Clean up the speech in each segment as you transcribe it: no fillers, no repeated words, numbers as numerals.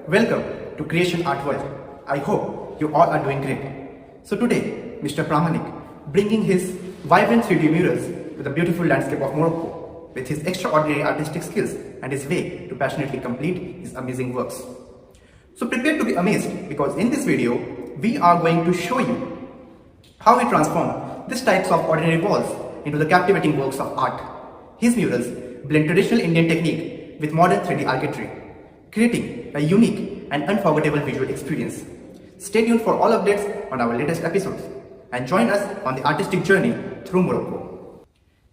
Welcome to Creation Art World. I hope you all are doing great. So today, Mr. Pramanik bringing his vibrant 3D murals to the beautiful landscape of Morocco with his extraordinary artistic skills and his way to passionately complete his amazing works. So prepare to be amazed because in this video, we are going to show you how he transformed these types of ordinary walls into the captivating works of art. His murals blend traditional Indian technique with modern 3D architecture, creating a unique and unforgettable visual experience. Stay tuned for all updates on our latest episodes and join us on the artistic journey through Morocco.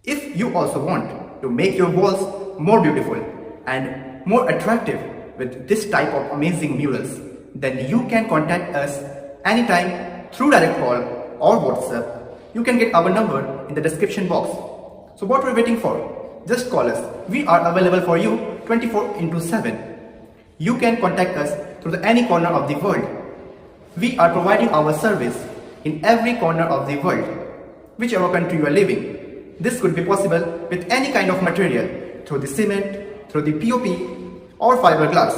If you also want to make your walls more beautiful and more attractive with this type of amazing murals, then you can contact us anytime through direct call or WhatsApp. You can get our number in the description box. So what are you waiting for? Just call us. We are available for you 24/7. You can contact us through any corner of the world. We are providing our service in every corner of the world, whichever country you are living. This could be possible with any kind of material, through the cement, through the POP or fiberglass.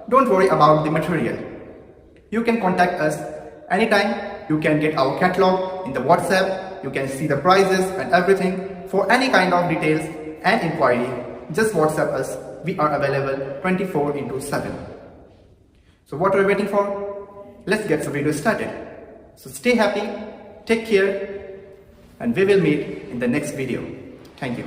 Don't worry about the material. You can contact us anytime. You can get our catalog in the WhatsApp. You can see the prices and everything. For any kind of details and inquiry, just WhatsApp us. We are available 24/7. So what are we waiting for? Let's get the video started. So stay happy, take care, and we will meet in the next video. Thank you.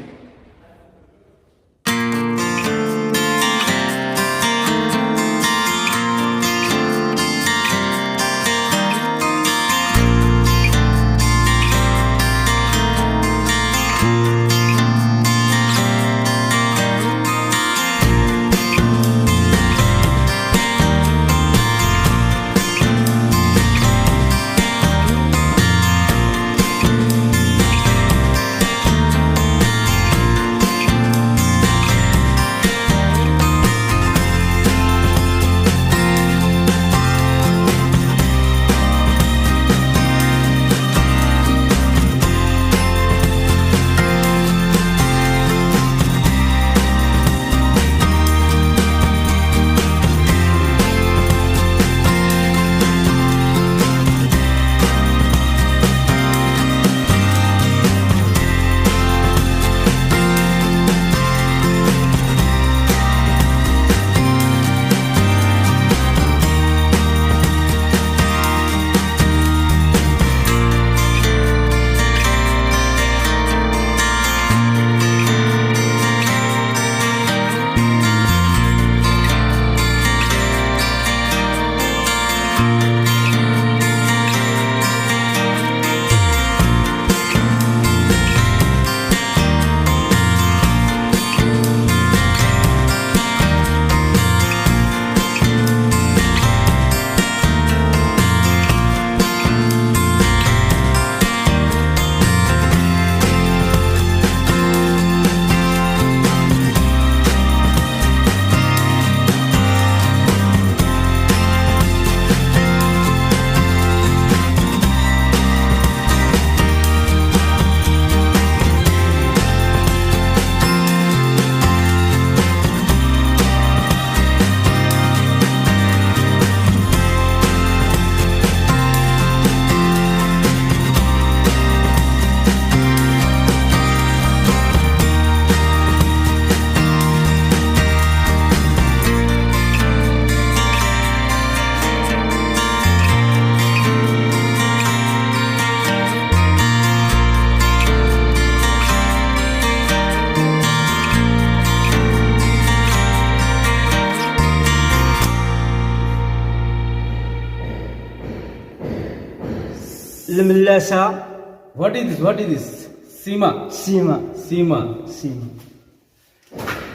الملاسة. What is this? Sima.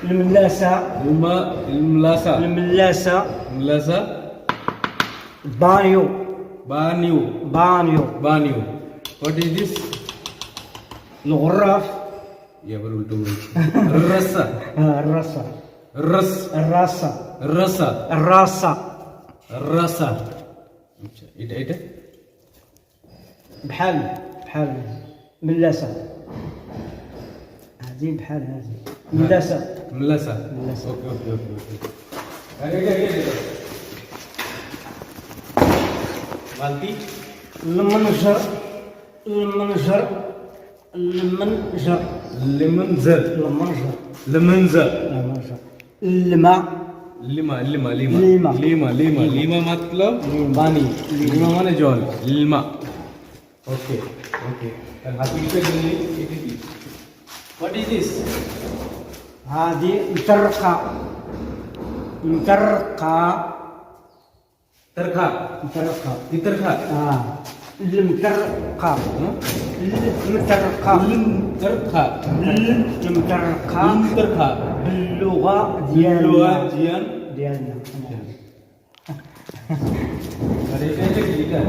الملاسة. الملاسة. بانيو. What is this? الغراف. Yeah, but we'll do it. الرصة. إيه بحال ملاسة. هذه بحال هذه ملاسة. اوكي. बाल्टी المنجر المنجر المنجر लेमनजर المنجر लेमनजर المنجر الماء लिमा लिमा लिमा लिमा। लिमा लिमा लिमा मतलब पानी लिमा माने जल लिमा ओके ओके and happy पे गली what is this هذه مطرقة مطرقة तरखा مطرقة तरखा المطرقة المطرقة तरखा المطرقة तरखा باللغة اللغة ديالنا अरे ये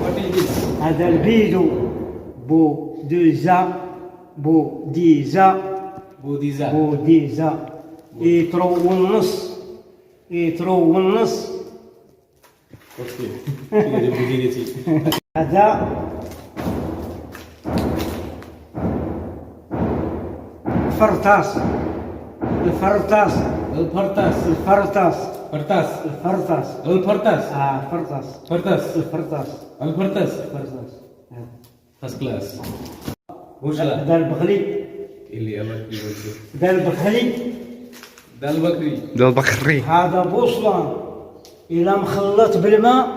what is this هذا الفيديو بوديزا بوديزا بوديزا بوديزا يترو والنص يترو والنص ओके ठीक है बुझी गई هذا فرطاس الفرطاس الفرطاس الفرطاس فرطاس الفرطاس الفرطاس فرطاس فرطاس الفرطاس الفرطاس الفرطاس फर्स्ट क्लास घोसला هذا البغلي اللي अलग की बोलते هذا البغلي दाल बकरी دول بكري. هذا بوصلان إلى مخلط بالماء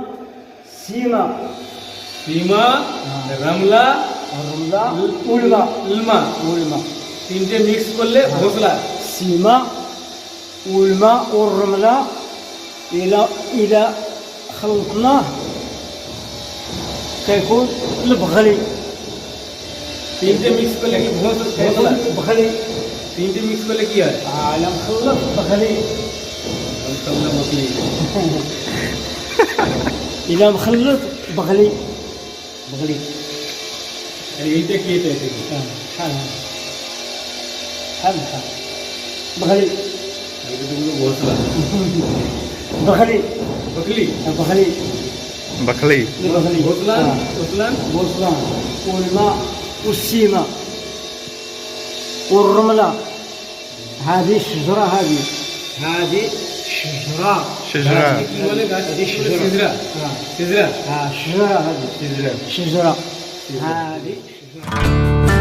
سيما सीमा रमला الرملة والماء الماء والماء तीनटे मिक्स করলে घोसला سيما والماء والرملة إلى خلطناه كيكون البغلي तीनटे मिक्स করলে কি घोसला بغلي तीनटे मिक्स করলে কি হয় على مخلط بغلي मतलब मछली إلى مخلط بغلي بغلي अरे এইটা কি এটা এটা কি حال حال حال بغلي এটা তো পুরো ঘোসলা بغلي बकली بغلي بكلي. بغلي घोसला घोसला بوصلان والماء والسيمة والرملة هذه الشجرة هذه شجرة شجرة. কি বলে গাছ সিজরা সিজরা شجرة هذه সিজরা شجرة هذه شجرة